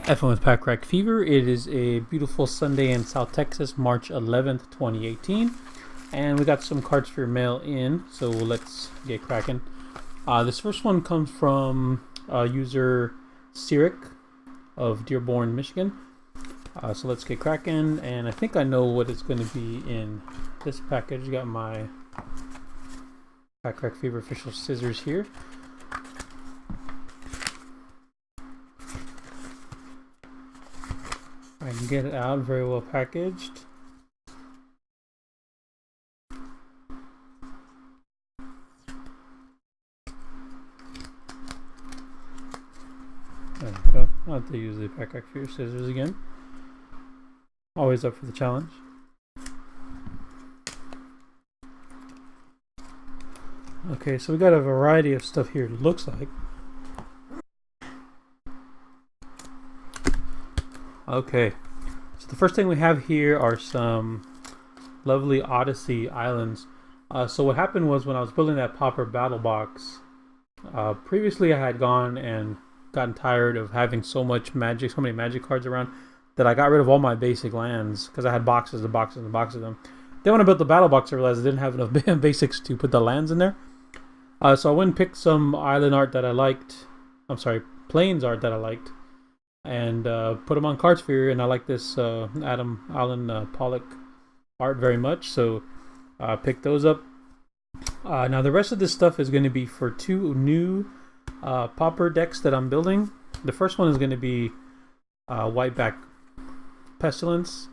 F1 with Pack Rack Fever. It is a beautiful Sunday in South Texas, March 11th, 2018. And we got some Cardsphere mail in, so let's get cracking. This first one comes from user Cyric of Dearborn, Michigan. So let's get cracking, and I think I know what it's going to be in this package. Got my Pack Rack Fever official scissors here. I can get it out, very well packaged. There we go. I'll have to use the Pack Rack Fever scissors again. Always up for the challenge. Okay, so we got a variety of stuff here, it looks like. Okay, so the first thing we have here are some lovely Odyssey islands. So what happened was when I was building that Pauper Battlebox, previously I had gone and gotten tired of having so many magic cards around, that I got rid of all my basic lands because I had boxes and boxes and boxes of them. Then when I built the Battlebox, I realized I didn't have enough basics to put the lands in there. So I went and picked some island art that I liked. I'm sorry, plains art that I liked, and put them on Cardsphere. And I like this Alan Pollock art very much, so I picked those up. Now the rest of this stuff is going to be for two new Pauper decks that I'm building. The first one is going to be Whiteback Pestilence,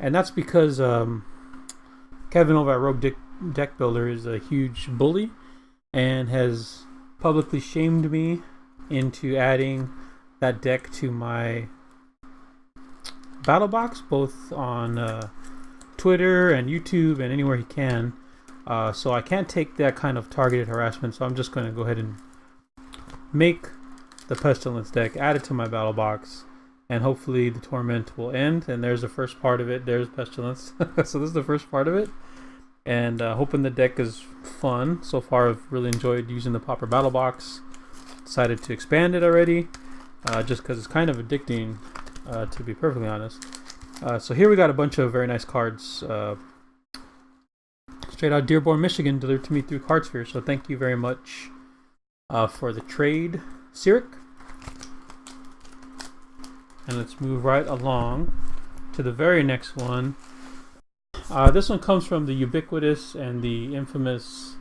and that's because Kevin over at Rogue Deck Builder is a huge bully and has publicly shamed me into adding that deck to my Battlebox, both on Twitter and YouTube and anywhere he can. So I can't take that kind of targeted harassment, so I'm just going to go ahead and make the Pestilence deck, add it to my Battlebox, and hopefully the torment will end. And there's the first part of it. There's Pestilence. So this is the first part of it. And hoping the deck is fun. So far I've really enjoyed using the Pauper Battlebox. Decided to expand it already, just because it's kind of addicting, to be perfectly honest. So here we got a bunch of very nice cards. Straight out Dearborn, Michigan, delivered to me through Cardsphere. So thank you very much for the trade, Cyric. And let's move right along to the very next one. This one comes from the ubiquitous and the infamous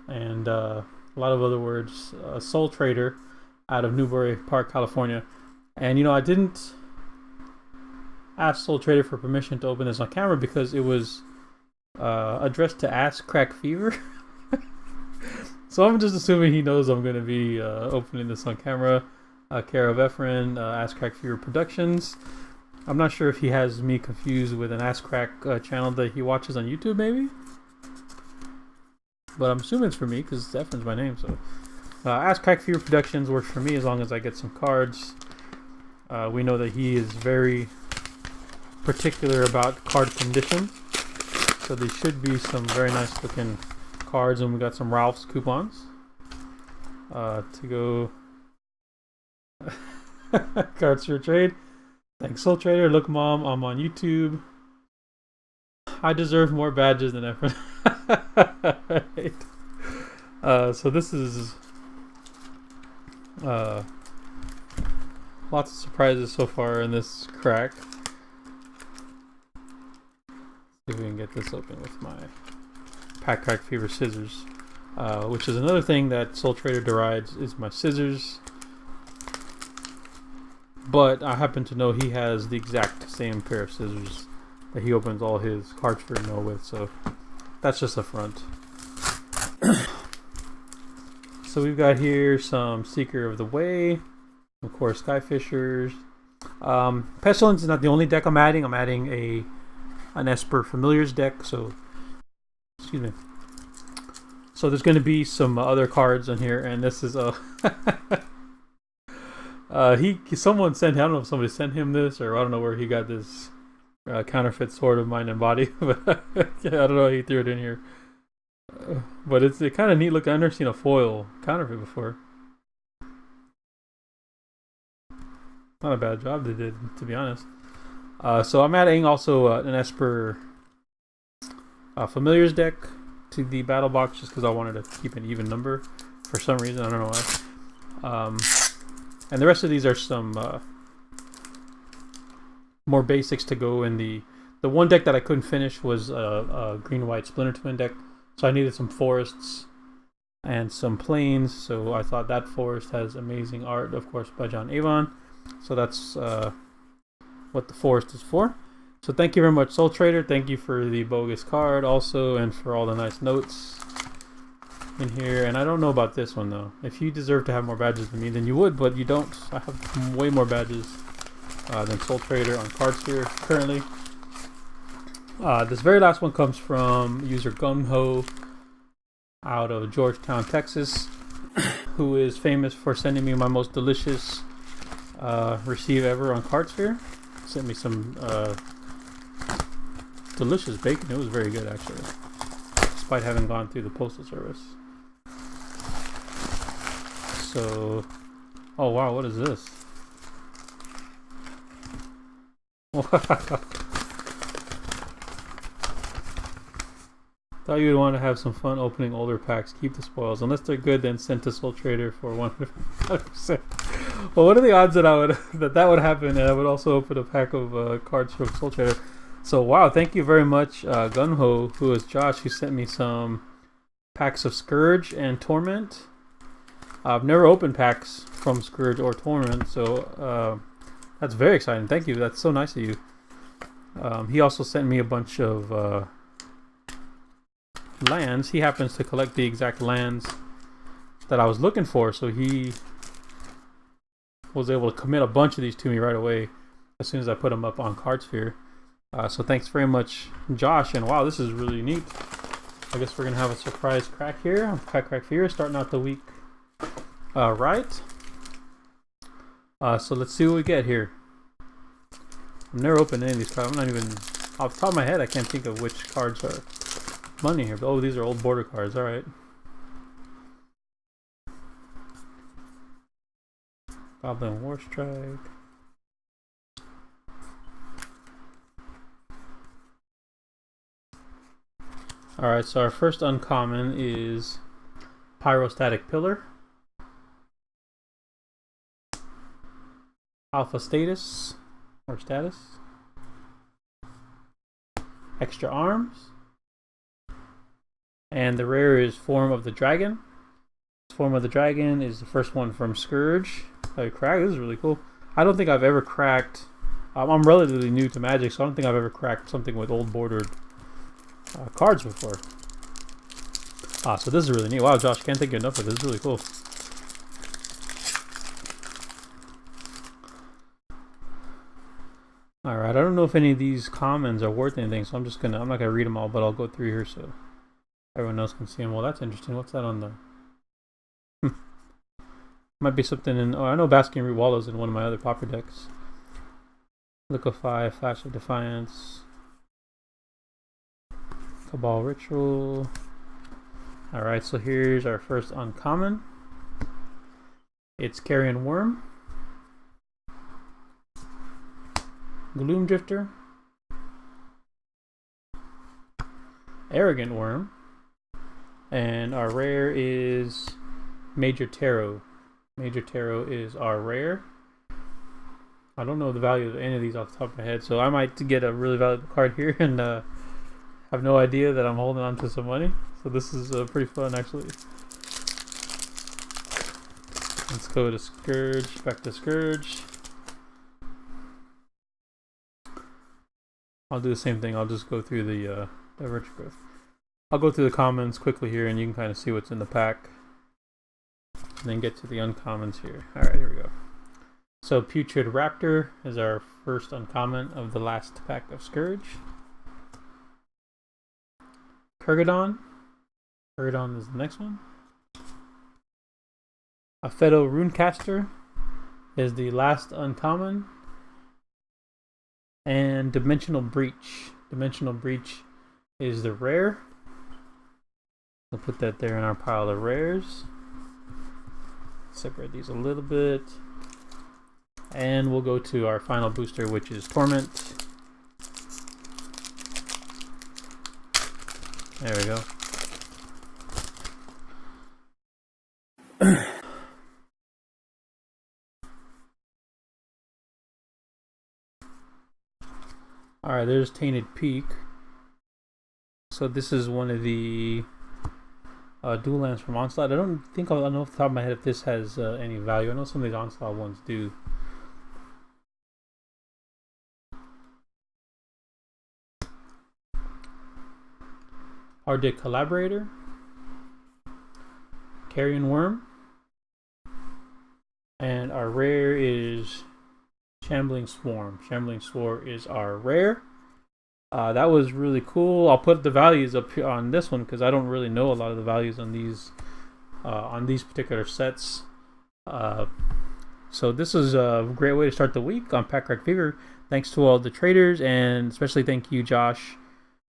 and a lot of other words, Soul Trader out of Newbury Park, California. And I didn't ask Soul Trader for permission to open this on camera because it was addressed to Ask Crack Fever. So I'm just assuming he knows I'm going to be opening this on camera. Care of Efren, Ask Crack Fever Productions. I'm not sure if he has me confused with an Ask Crack channel that he watches on YouTube, maybe. But I'm assuming it's for me because Efren's my name. So Ask Crack Fever Productions works for me as long as I get some cards. We know that he is very particular about card condition, so there should be some very nice looking cards, and we got some Ralph's coupons to go. Cards for trade. Thanks, Soul Trader. Look, Mom, I'm on YouTube. I deserve more badges than ever. Right. So this is lots of surprises so far in this crack. See if we can get this open with my Pack Rack Fever scissors, which is another thing that Soul Trader derides is my scissors. But I happen to know he has the exact same pair of scissors that he opens all his Cardsphere mail with, so that's just a front. So we've got here some Seeker of the Way, of course Skyfishers. Pestilence is not the only deck I'm adding. I'm adding an Esper Familiars deck, so excuse me. So there's going to be some other cards in here, and this is a someone sent him, I don't know if somebody sent him this, or I don't know where he got this counterfeit sword of Mind and Body, but yeah, I don't know how he threw it in here. But it's kind of neat looking. I've never seen a foil counterfeit before. not a bad job they did, to be honest. So I'm adding also an Esper Familiars deck to the battle box just because I wanted to keep an even number for some reason. I don't know why. And the rest of these are some more basics to go in the one deck that I couldn't finish was a green-white Splinter Twin deck. So I needed some forests and some plains. So I thought that forest has amazing art, of course, by John Avon. So that's what the forest is for. So thank you very much, Soul Trader. Thank you for the bogus card also, and for all the nice notes in here. And I don't know about this one though. If you deserve to have more badges than me, then you would, but you don't. I have way more badges than Soul Trader on Cardsphere currently. This very last one comes from user Gunho out of Georgetown, Texas, who is famous for sending me my most delicious receive ever on Cardsphere. Sent me some delicious bacon. It was very good, actually, despite having gone through the postal service. So, oh wow, what is this? Thought you'd want to have some fun opening older packs. Keep the spoils. Unless they're good, then send to Soul Trader for 100%. Well, what are the odds that that would happen, and I would also open a pack of cards from Soul Trader? So wow, thank you very much, Gunho, who is Josh, who sent me some packs of Scourge and Torment. I've never opened packs from Scourge or Torment, so that's very exciting. Thank you. That's so nice of you. He also sent me a bunch of lands. He happens to collect the exact lands that I was looking for, so he was able to commit a bunch of these to me right away as soon as I put them up on Cardsphere. So thanks very much, Josh. And wow, this is really neat. I guess we're gonna have a surprise crack here. Crack here, starting out the week right. So let's see what we get here. I've never opened any of these cards. I'm not even off the top of my head. I can't think of which cards are money here. But, oh, these are old border cards. All right. Goblin War Strike. Alright, so our first uncommon is Pyrostatic Pillar. Alpha Status, or Status. Extra Arms. And the rare is Form of the Dragon. Form of the Dragon is the first one from Scourge. Crack. This is really cool. I don't think I've ever cracked. I'm relatively new to Magic, so I don't think I've ever cracked something with old bordered cards before. So this is really neat. Wow, Josh, can't thank you enough for this. This is really cool. Alright, I don't know if any of these commons are worth anything, so I'm not gonna read them all, but I'll go through here so everyone else can see them. Well, that's interesting. What's that on the... Might be something in... Oh, I know Basking Root Wallows in one of my other Pauper decks. Liquefy, Flash of Defiance, Cabal Ritual. Alright, so here's our first uncommon. It's Carrion Worm, Gloom Drifter, Arrogant Worm, and our rare is Major Tarot. Major Tarot is our rare. I don't know the value of any of these off the top of my head, so I might get a really valuable card here and have no idea that I'm holding on to some money. So this is pretty fun, actually. Let's go to Scourge, back to Scourge. I'll do the same thing. I'll just go through the retrogrowth. I'll go through the commons quickly here, and you can kind of see what's in the pack. And then get to the uncommons here. Alright, here we go. So Putrid Raptor is our first uncommon of the last pack of Scourge. Kurgadon. Kurgadon is the next one. Aphedo Runecaster is the last uncommon. And Dimensional Breach. Dimensional Breach is the rare. We'll put that there in our pile of rares. Separate these a little bit. And we'll go to our final booster, which is Torment. There we go. Alright, there's Tainted Peak. So this is one of the dual lands from Onslaught. I don't know off the top of my head if this has any value. I know some of these Onslaught ones do. Arctic Collaborator. Carrion Worm. And our rare is Shambling Swarm. Shambling Swarm is our rare. That was really cool. I'll put the values up here on this one because I don't really know a lot of the values on these particular sets. So this is a great way to start the week on Pack Rack Fever. Thanks to all the traders, and especially thank you, Josh,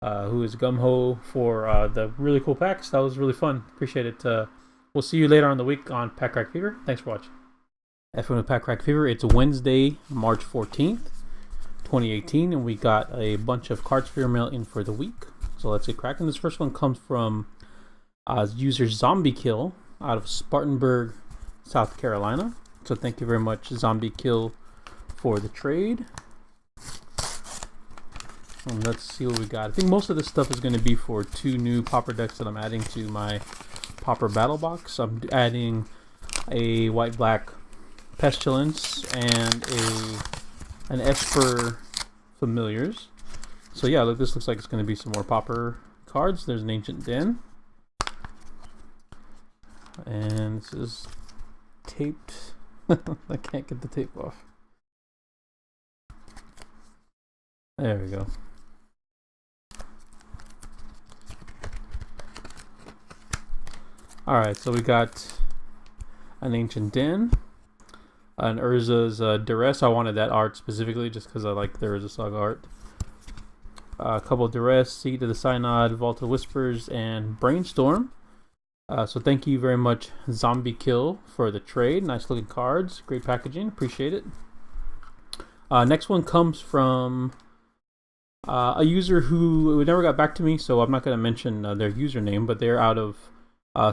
who is Gumho, for the really cool packs. That was really fun. Appreciate it. We'll see you later on the week on Pack Rack Fever. Thanks for watching. F1 with Pack Rack Fever. It's Wednesday, March 14th, 2018, and we got a bunch of Cardsphere mail in for the week. So let's get cracking. This first one comes from user Zombie Kill out of Spartanburg, South Carolina. So thank you very much, Zombie Kill, for the trade. And let's see what we got. I think most of this stuff is going to be for 2 new Pauper decks that I'm adding to my Pauper Battlebox. I'm adding a white-black Pestilence and an Esper Familiars. So yeah, look, this looks like it's going to be some more Pauper cards. There's an Ancient Den. And this is taped. I can't get the tape off. There we go. Alright, so we got an Ancient Den. And Urza's Duress. I wanted that art specifically just because I like the Urza Saga art. A couple of Duress, Seed of the Synod, Vault of Whispers, and Brainstorm. So thank you very much, Zombie Kill, for the trade. Nice looking cards. Great packaging. Appreciate it. Next one comes from a user who never got back to me, so I'm not going to mention their username, but they're out of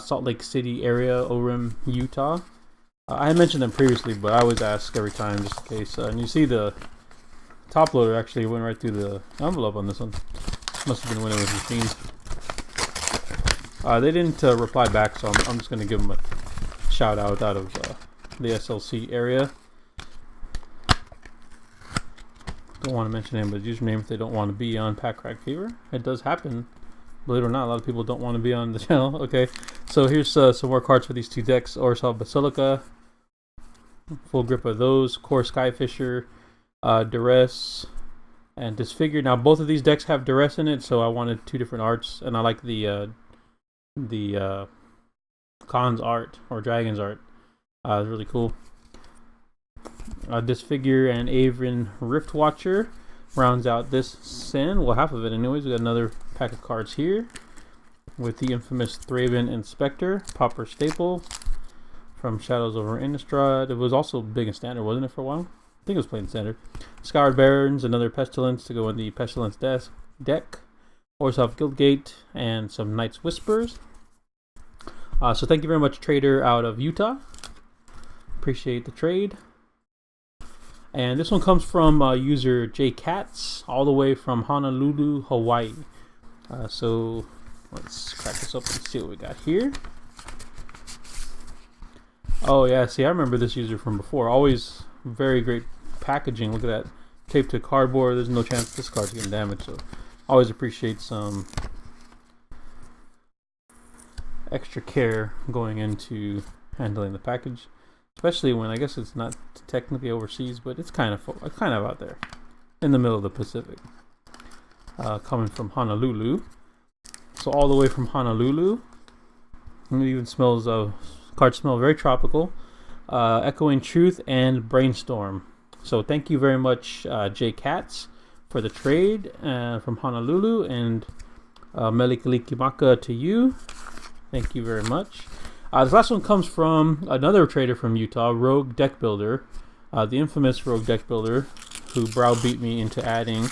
Salt Lake City area, Orem, Utah. I had mentioned them previously, but I always ask every time just in case. And you see the top loader actually went right through the envelope on this one. Must have been winning with machines. They didn't reply back, so I'm just going to give them a shout out of the SLC area. Don't want to mention him, but username if they don't want to be on Pack Rack Fever. It does happen. Believe it or not, a lot of people don't want to be on the channel. Okay, so here's some more cards for these 2 decks. Orsal Basilica. Full grip of those. Core Skyfisher. Duress. And Disfigure. Now, both of these decks have Duress in it, so I wanted 2 different arts. And I like the Khan's art, or Dragon's art. It's really cool. Disfigure and Avrin Rift Watcher rounds out this sin. Well, half of it anyways. We got another pack of cards here with the infamous Thraben Inspector, Pauper Staple from Shadows over Innistrad. It was also big and standard, wasn't it, for a while? I think it was played in standard. Scoured Barons, another Pestilence to go in the Pestilence deck. Orzhov Guildgate, and some Knight's Whispers. So thank you very much, trader out of Utah. Appreciate the trade. And this one comes from user J Katz, all the way from Honolulu, Hawaii. So let's crack this open and see what we got here. Oh yeah, see, I remember this user from before. Always very great packaging. Look at that, taped to cardboard. There's no chance this card's getting damaged. So always appreciate some extra care going into handling the package. Especially when I guess it's not technically overseas, but it's kind of out there in the middle of the Pacific. Coming from Honolulu, so all the way from Honolulu. It even smells cards smell very tropical. Echoing Truth and Brainstorm. So thank you very much, J Katz, for the trade from Honolulu, and Melikalikimaka to you. Thank you very much. This last one comes from another trader from Utah, Rogue Deck Builder. the infamous Rogue deck builder who browbeat me into adding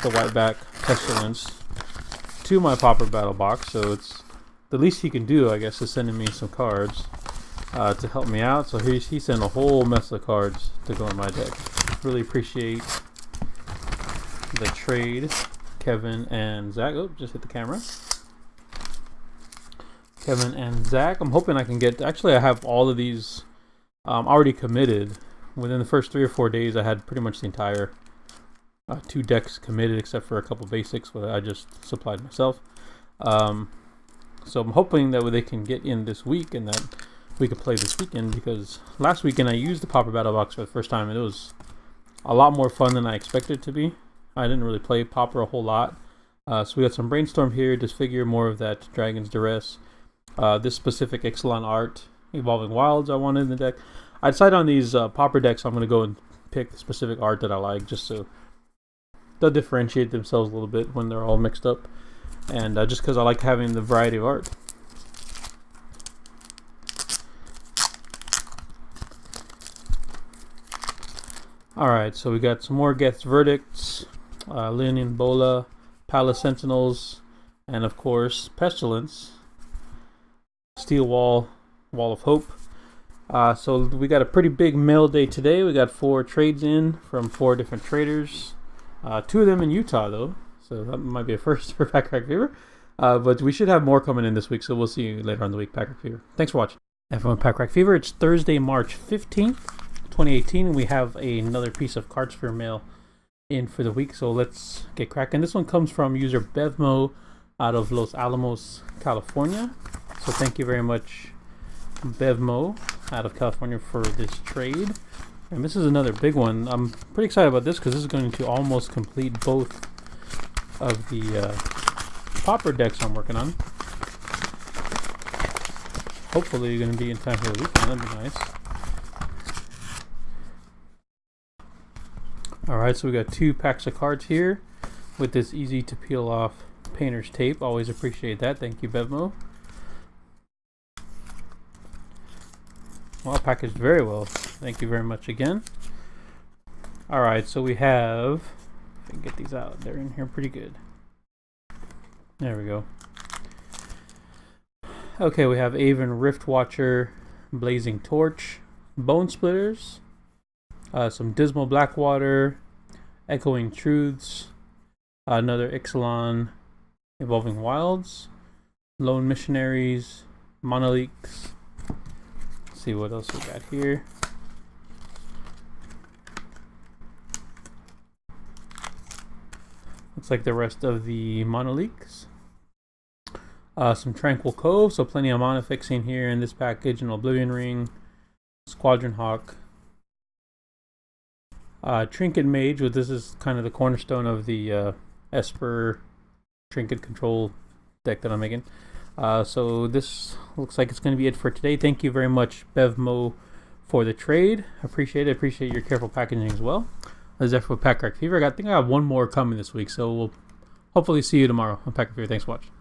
the Whiteback Pestilence to my Pauper Battlebox. So it's the least he can do, I guess, is sending me some cards to help me out. So he sent a whole mess of cards to go in my deck. Really appreciate the trade, Kevin and Zach. Oh, just hit the camera. Kevin and Zach. I'm hoping I can get... Actually, I have all of these already committed. Within the first 3 or 4 days, I had pretty much the entire 2 decks committed, except for a couple basics that I just supplied myself. So I'm hoping that they can get in this week and that we could play this weekend, because last weekend I used the Pauper Battlebox for the first time and it was a lot more fun than I expected it to be. I didn't really play Pauper a whole lot. So we got some Brainstorm here, Disfigure, more of that Dragon's Duress. This specific Ixalan art, Evolving Wilds I wanted in the deck. I decided on these Pauper decks, I'm going to go and pick the specific art that I like, just so they'll differentiate themselves a little bit when they're all mixed up. And just because I like having the variety of art. Alright, so we got some more Geth's Verdicts, Leonin Bola, Palace Sentinels, and of course Pestilence, Steel Wall, Wall of Hope. So we got a pretty big mail day today. We got 4 trades in from 4 different traders. 2 of them in Utah though, so that might be a first for Pack Crack Fever. But we should have more coming in this week, so we'll see you later on in the week, Pack Crack Fever. Thanks for watching. And from Pack Crack Fever, it's Thursday, March 15th, 2018, and we have another piece of Cardsphere mail in for the week, so let's get cracking. This one comes from user Bevmo out of Los Alamos, California. So thank you very much, Bevmo out of California, for this trade. And this is another big one. I'm pretty excited about this because this is going to almost complete both of the Pauper decks I'm working on. Hopefully you're going to be in time for the weekend. That'd be nice. Alright, so we got 2 packs of cards here with this easy to peel off painter's tape. Always appreciate that. Thank you, Bevmo. Well, packaged very well. Thank you very much again. Alright, so we have... If I can get these out, they're in here pretty good. There we go. Okay, we have Aven Rift Watcher, Blazing Torch, Bone Splitters, some Dismal Blackwater, Echoing Truths, another Ixalan, Evolving Wilds, Lone Missionaries, Monoliths. Let's see what else we got here. Looks like the rest of the Monoliths. Some Tranquil Cove, so plenty of mana fixing here in this package. An Oblivion Ring, Squadron Hawk, Trinket Mage, which this is kind of the cornerstone of the Esper Trinket Control deck that I'm making. So this looks like it's going to be it for today. Thank you very much, Bevmo, for the trade. Appreciate it. Appreciate your careful packaging as well. This is F for Pack Crack Fever. I think I have one more coming this week, so we'll hopefully see you tomorrow on Pack Crack Fever. Thanks for watching.